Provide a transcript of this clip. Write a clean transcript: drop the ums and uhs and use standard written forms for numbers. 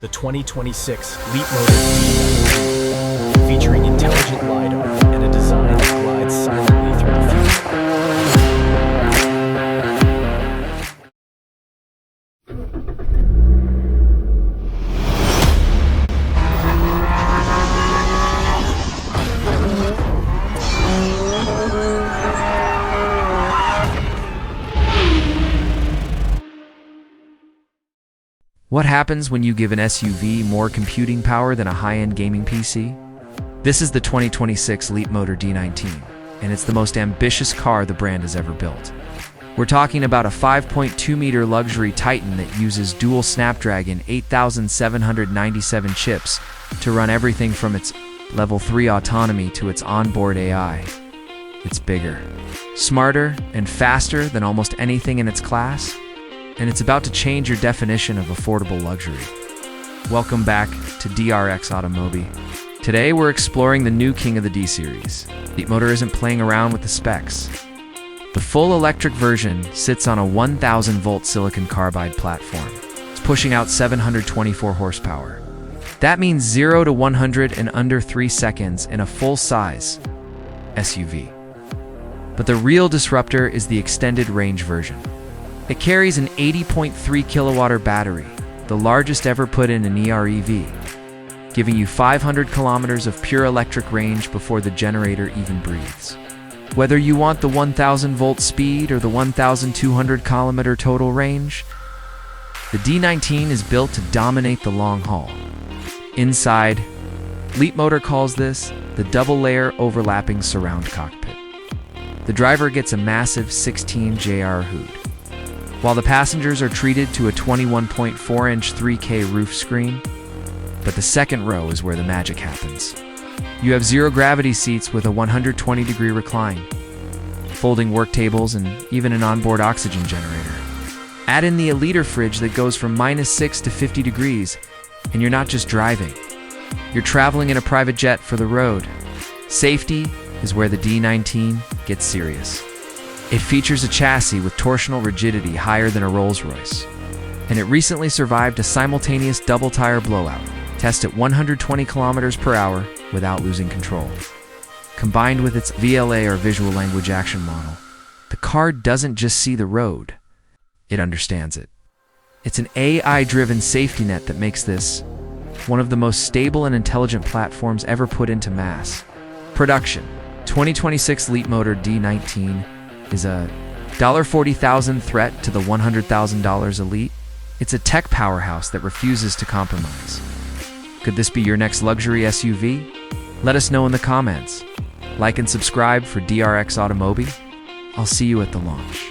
The 2026 Leapmotor D19, featuring intelligent LiDAR and a design that glides silently through the future. What happens when you give an SUV more computing power than a high-end gaming PC? This is the 2026 Leapmotor D19, and it's the most ambitious car the brand has ever built. We're talking about a 5.2-meter luxury titan that uses dual Snapdragon 8797 chips to run everything from its Level 3 autonomy to its onboard AI. It's bigger, smarter, and faster than almost anything in its class, and it's about to change your definition of affordable luxury. Welcome back to DRX AUTO MOBI. Today we're exploring the new king of the D-series. Leapmotor isn't playing around with the specs. The full electric version sits on a 1000-volt silicon carbide platform. It's pushing out 724 horsepower. That means 0 to 100 in under 3 seconds in a full-size SUV. But the real disruptor is the extended range version. It carries an 80.3 kilowatt battery, the largest ever put in an EREV, giving you 500 kilometers of pure electric range before the generator even breathes. Whether you want the 1000-volt speed or the 1200 kilometer total range, the D19 is built to dominate the long haul. Inside, Leapmotor calls this the double-layer overlapping surround cockpit. The driver gets a massive 16-JR hood, while the passengers are treated to a 21.4-inch 3K roof screen. But the second row is where the magic happens. You have zero-gravity seats with a 120-degree recline, folding work tables, and even an onboard oxygen generator. Add in the a-liter fridge that goes from -6 to 50 degrees, and you're not just driving. You're traveling in a private jet for the road. Safety is where the D19 gets serious. It features a chassis with torsional rigidity higher than a Rolls-Royce, and it recently survived a simultaneous double-tire blowout, test at 120 kilometers per hour without losing control. Combined with its VLA or Visual Language Action model, the car doesn't just see the road, it understands it. It's an AI-driven safety net that makes this one of the most stable and intelligent platforms ever put into mass production. 2026 Leapmotor D19 is a $40,000 threat to the $100,000 elite. It's a tech powerhouse that refuses to compromise. Could this be your next luxury SUV? Let us know in the comments. Like and subscribe for DRX AUTO MOBI. I'll see you at the launch.